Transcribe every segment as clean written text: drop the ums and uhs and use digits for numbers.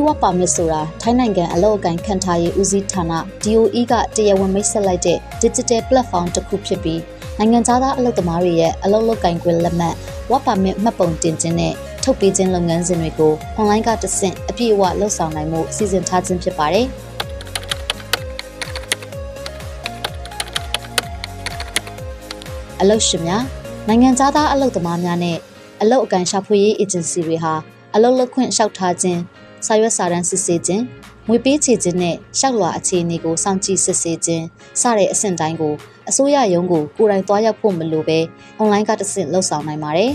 work permit ဆိုတာထိုင်းနိုင်ငံအလုပ်အကိုင်ခံထားရေးဦးစီးဌာန DOE ကတရားဝင်မိတ်ဆက်လိုက်တဲ့ digital platform တစ်ခုဖြစ်ပြီးနိုင်ငံသားအလုပ်သမားတွေရဲ့အလုပ်လုပ်ကိုင်ခွင့်လက်မှတ် work permit မှတ်ပုံတင်ခြင်းနဲ့ထုတ်ပေးခြင်းလုပ်ငန်းစဉ်တွေကို online ကတဆင့်အပြည့်အဝလုပ်ဆောင်နိုင်မှုစီစဉ်ထားခြင်းဖြစ်ပါတယ်။အလုပ်ရှင်များနိုင်ငံသားအလုပ်သမားများနဲ့အလုပ်အကိုင်ရှာဖွေရေး agency တွေဟာအလုပ်လုပ်ခွင့်လျှောက်ထားခြင်းစာရွက်စာတမ်းစစ်ဆေးခြင်းငွေပေးချေခြင်းနဲ့လျှောက်လွှာအခြေအနေကိုစောင့်ကြည့်စစ်ဆေးခြင်းစတဲ့အဆင့်တိုင်းကိုအစိုးရရုံးကိုကိုယ်တိုင်သွားရောက်ဖို့မလိုဘဲ online ကတဆင့်လုပ်ဆောင်နိုင်ပါတယ်။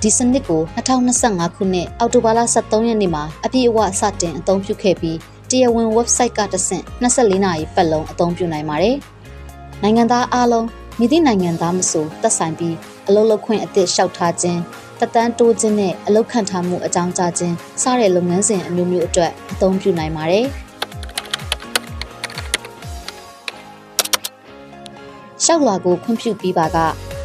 ဒီစနစ်ကို2025ခုနှစ်အောက်တိုဘာလ23ရက်နေ့မှာအပြည့်အဝစတင်အသုံးပြုခဲ့ပြီးတရားဝင် website ကတဆင့်24နာရီပတ်လုံးအသုံးပြုနိုင်ပါတယ်။နိုင်ငံသားအားလုံးမည်သည့်နိုင်ငံသားမဆိုသက်ဆိုင်ပြီးအလုပ်လုပ်ခွင့်အသစ်လျှောက်ထားခြင်းတက်တန်းတိုးခြင်းနဲ့အလုပ်ခန့်ထားမှုအကြောင်းကြားခြင်းစတဲ့လုပ်ငန်းစဉ်အမျိုးမျိုးအတွက်အသုံးပြုနိုင်ပါတယ်။လျှောက်လွှာကိုခွင့်ပြုပြီးပါက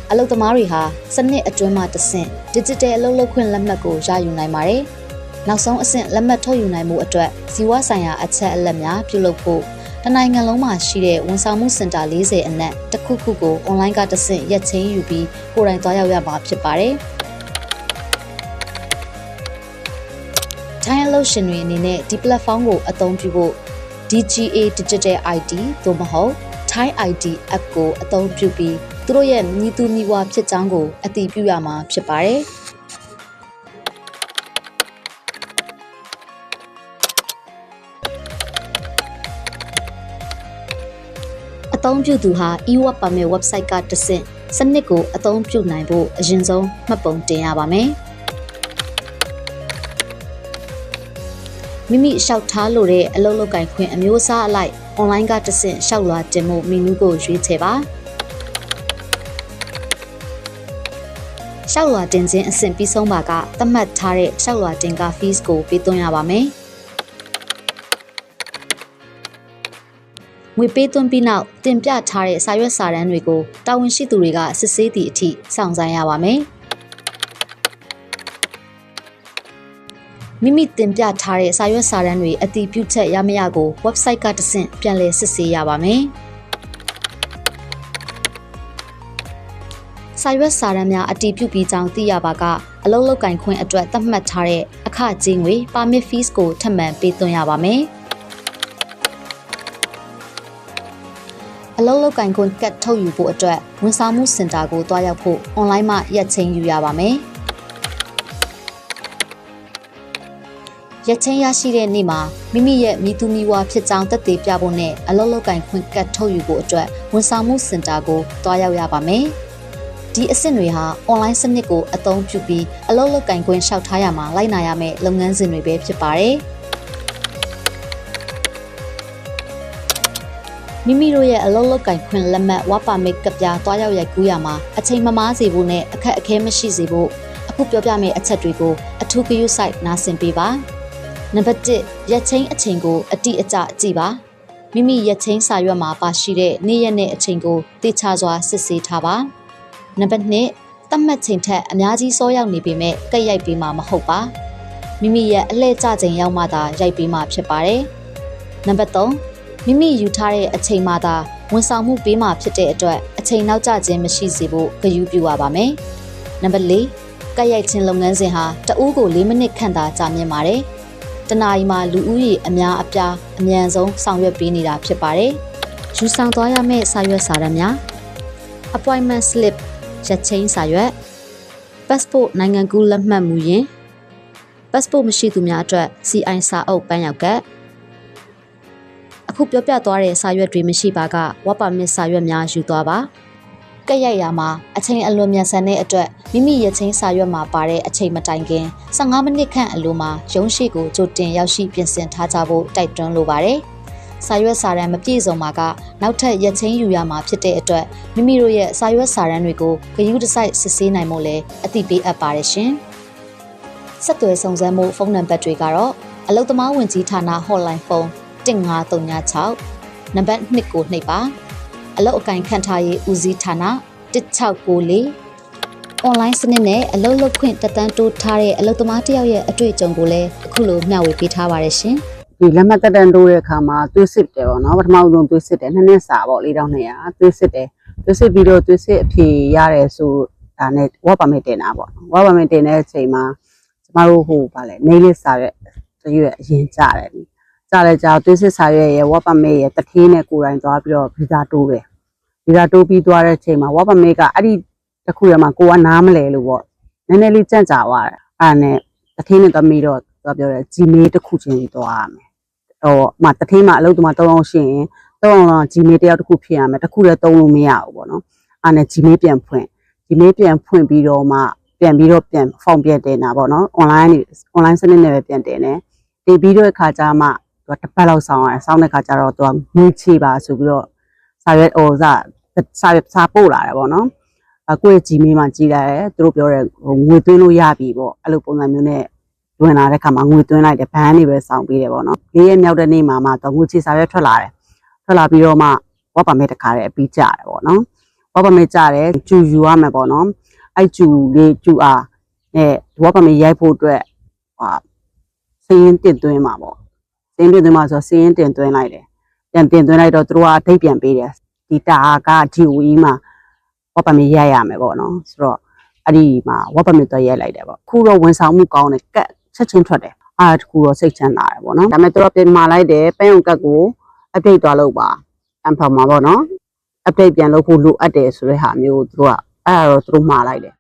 အလုပ်သမားတွေဟာစနစ်အတွင်းမှတဆင့် digital အလုပ်လုပ်ခွင့်လက်မှတ်ကိုရယူနိုင်ပါတယ်။နောက်ဆုံးအဆင့်လက်မှတ်ထုတ်ယူနိုင်မှုအတွက်ဇီဝဆိုင်ရာအချက်အလက်များပြုလုပ်ဖို့တနိုင်ငံလုံးမှာရှိတဲ့ဝန်ဆောင်မှုစင်တာ40အနက်တစ်ခုခုကို online ကတဆင့်ရက်ချင်းယူပြီးကိုယ်တိုင်သွားရောက်ရမှာဖြစ်ပါတယ်။ထိုင်းအလုပ်ရှင်တွေအနေနဲ့ဒီ platform ကိုအသုံးပြုဖို့ DGA Digital ID သို့မဟုတ် Thai ID app ကိုအသုံးပြုပြီးသူတို့ရဲ့မြည်သူမြည်ဝါဖြစ်ကြောင်းကိုအတည်ပြုရမှာဖြစ်ပါတယ်။အသုံးပြုသူဟာ e-work permit website ကတဆင့်စနစ်ကိုအသုံးပြုနိုင်ဖို့အရင်ဆုံးမှတ်ပုံတင်ရပါမယ်။မိမိလျှောက်ထားလိုတဲ့အလုပ်လုပ်ကိုင်ခွင့်အမျိုးအစားအလိုက် online ကတဆင့်လျှောက်လွှာတင်မှုမီနူးကိုရွေးချယ်ပါ။လျှောက်လွှာတင်ခြင်းအဆင့်ပြီးဆုံးပါကသတ်မှတ်ထားတဲ့လျှောက်လွှာတင်က fees ကိုပေးသွင်းရပါမယ်။ငွေပေးသွင်းပြီးနောက်တင်ပြထားတဲ့စာရွက်စာတမ်းတွေကိုတာဝန်ရှိသူတွေကစစ်ဆေးသည့်အထိစောင့်ဆိုင်းရပါမယ်။မိမိတင်ပြထားတဲ့စာရွက်စာတမ်းတွေအတည်ပြုချက်ရမရကို website ကတဆင့်ပြန်လည်စစ်ဆေးရပါမယ်။စာရွက်စာတမ်းများအတည်ပြုပြီးကြောင်းသိရပါကအလုပ်လုပ်ကိုင်ခွင့်အတွက်သတ်မှတ်ထားတဲ့အခကြေးငွေ permit fees ကိုထပ်မံပေးသွင်းရပါမယ်။အလုပ်လုပ်ကိုင်ခွင့်ကတ်ထုတ်ယူဖို့အတွက်ဝန်ဆောင်မှုစင်တာကိုတွားရောက်ဖို့ online မှာရက်ချင်းယူရပါမယ်။ရက်ချင်းရရှိတဲ့နေ့မှာမိမိရဲ့မြည်သူမြည်ဝါဖြစ်ကြောင်းသက်သေပြဖို့နဲ့အလုပ်လုပ်ကိုင်ခွင့်ကတ်ထုတ်ယူဖို့အတွက်ဝန်ဆောင်မှုစင်တာကိုတွားရောက်ရပါမယ်။ဒီအဆင့်တွေဟာ online စနစ်ကိုအသုံးပြုပြီးအလုပ်လုပ်ကိုင်ခွင့်လျှောက်ထားရမှာလိုက်နာရမယ့်လုပ်ငန်းစဉ်တွေပဲဖြစ်ပါတယ်။မိမိတို့ရဲ့အလုပ်လုပ်ကိုင်ခွင့်လက်မှတ် work permit ကပြားတွားရောက်ရိုက်ကူးရမှာအချိန်မမားစေဖို့နဲ့အခက်အခဲမရှိစေဖို့အခုပြောပြမယ့်အချက်တွေကိုအထူးဂရုစိုက်နားဆင်ပေးပါ။နံပါတ်1ရက်ချင်းအချိန်ကိုအတိအကျကြည့်ပါ။မိမိရက်ချင်းစာရွက်မှာပါရှိတဲ့နေ့ရက်နဲ့အချိန်ကိုသိချစွာစစ်ဆေးထားပါ။နံပါတ်2သတ်မှတ်ချိန်ထက်အများကြီးစောရောက်နေပေမဲ့ကက်ရိုက်ပေးမှာမဟုတ်ပါ။မိမိရဲ့အလှည့်ကျချိန်ရောက်မှသာရိုက်ပေးမှာဖြစ်ပါတယ်။နံပါတ်3မိမိယူထားတဲ့အချိန်မှသာဝန်ဆောင်မှုပေးမှာဖြစ်တဲ့အတွက်အချိန်နောက်ကျခြင်းမရှိစေဖို့ဂရုပြုရပါမယ်။နံပါတ်4ကက်ရိုက်ခြင်းလုပ်ငန်းစဉ်ဟာတဦးကို4မိနစ်ခန့်သာကြာမြင့်ပါတယ်။တနာရီမှာလူဦးရေအများအပြားအမြန်ဆုံးဆောင်ရွက်ပေးနေတာဖြစ်ပါတယ်။ယူဆောင်သွားရမယ့်စာရွက်စာတမ်းများ appointment slip ရက်ချင်းစာရွက် passport နိုင်ငံကူးလက်မှတ်မူရင်း passport မရှိသူများအတွက် CI စာအုပ်ပန်းရောက်ကတ်အခုပြောပြသွားတဲ့စာရွက်တွေမရှိပါက work permit စာရွက်များယူသွားပါကက်ရိုက်ရာမှာအချိန်အလွန်မြန်ဆန်တဲ့အတွက်မိမိရချင်းစာရွက်မှာပါတဲ့အချိန်မတိုင်ခင်15မိနစ်ခန့်အလိုမှာရုံးရှိကိုကြိုတင်ရောက်ရှိပြင်ဆင်ထားကြဖို့တိုက်တွန်းလိုပါတယ်စာရွက်စာတမ်းမပြည့်စုံပါကနောက်ထပ်ရက်ချင်းယူရမှာဖြစ်တဲ့အတွက်မိမိတို့ရဲ့စာရွက်စာတမ်းတွေကိုဂရုတစိုက်စစ်ဆေးနိုင်ဖို့လည်းအသိပေးအပ်ပါတယ်ရှင်ဆက်သွယ်စုံစမ်းမှုဖုန်းနံပါတ်တွေကတော့အလုပ်သမားဝန်ကြီးဌာန hotline ဖုန်း15396နံပါတ်2ကိုနှိပ်ပါအလုပ်အကိုင်ခန့်ထားရေးဦးစီးဌာန1694 online စနစ်နဲ့အလုပ်လုပ်ခွင့်တက်တန်းတိုးထားတဲ့အလုပ်သမားတစ်ယောက်ရဲ့အတွေ့အကြုံကိုလည်းအခုလိုမျှဝေပေးထားပါတယ်ရှင်ဒီလက်မှတ်တက်တန်းတိုးတဲ့အခါမှာသွေးစစ်တယ်ပေါ့နော်ပထမဆုံးသွေးစစ်တယ်နှစ်စာပေါ့4200သွေးစစ်တယ်သွေးစစ်ပြီးတော့သွေးစစ်အဖြေရတယ်ဆိုဒါနဲ့ work permit တင်တာပေါ့ work permit တင်တဲ့အချိန်မှာကျမတို့ဟိုဗာလဲနေလစ်စာရဲ့တရွက်အရင်ကြတယ်ကြာသွေးစစ်စာရွက်ရဲ့ work permit ရဲ့တထေးနဲ့ကိုယ်တိုင်သွားပြီးတော့ဗီဇာတိုးတယ်ဗီဇာတိုးပြီးသွားတဲ့အချိန်မှာ work permit ကအဲ့ဒီတစ်ခုရမှာကိုကနားမလဲလို့ပေါ့နည်းနည်းလေးကြန့်ကြာသွားတယ်အဲ့နဲ့တထေးနဲ့သွားပြီးတော့ပြောတယ် Gmail တစ်ခုချင်းသွားရမယ်ဟိုမှတထေးမှာအလုပ်တမ3အောင်ရှိရင်3အောင်တော့ Gmail တယောက်တစ်ခုဖြစ်ရမယ်တစ်ခုလည်း3လို့မရဘူးပေါ့နော်အဲ့နဲ့ Gmail ပြန်ဖွင့်ပြီးတော့မှပြန် form ပြန်တင်တာပေါ့နော် online စနစ်နဲ့ပဲပြန်တင်တယ်တင်ပြီးတော့အခါကျမှသူကတစ်ပတ်လောက်ဆောင်ရတယ်ဆောင်တဲ့ခါကျတော့သူကငွေချေပါဆိုပြီးတော့စာရွက်စာပို့လာတယ်ပေါ့နော်ကိုယ့်ရဲ့ Gmail မှာကြည့်လိုက်တယ်သူတို့ပြောတယ်ငွေသွင်းလို့ရပြီပေါ့အဲ့လိုပုံစံမျိုးနဲ့ဝင်လာတဲ့ခါမှာငွေသွင်းလိုက်တယ်ဘန်းတွေပဲဆောင်ပေးတယ်ပေါ့နော်၄ရက်မြောက်တဲ့နေ့မှာမှတော့ငွေချေစာရွက်ထွက်လာပြီးတော့မှ work permit တခါတည်းအပြီးကြတယ်ပေါ့နော် work permit ကြတယ်ကျူယူရမယ်ပေါ့နော်အဲ့ကျူအားနဲ့ work permit ရိုက်ဖို့အတွက်စာရင်းတင်သွင်းမှာပေါ့စာရင်းတင်သွင်းမှာဆိုစာရင်းတင်သွင်းလိုက်တယ်ပြန်တင်သွင်းလိုက်တော့သူတို့ကအထိတ်ပြန်ပေးတယ်ဒီတာက DOE မှာ work permit ရိုက်ရမယ်ပေါ့နော်ဆိုတော့အဲ့ဒီမှာ work permit တော့ရိုက်လိုက်တယ်ပေါ့ခုတော့ဝန်ဆောင်မှုကောင်းတယ်ကတ်ချက်ချင်းထွက်တယ်အားတခုတော့စိတ်ချမ်းသာတယ်ပေါ့နော်ဒါပေမဲ့သူတို့ပြင်မာလိုက်တယ်ပန်းုံကတ်ကို update သွားလုပ်ပါအန်ဖော်မှာပေါ့နော် update ပြန်လုပ်ဖို့လိုအပ်တယ်ဆိုတဲ့ဟာမျိုးသူတို့ကအဲ့ဒါတော့သူတို့မှားလိုက်တယ်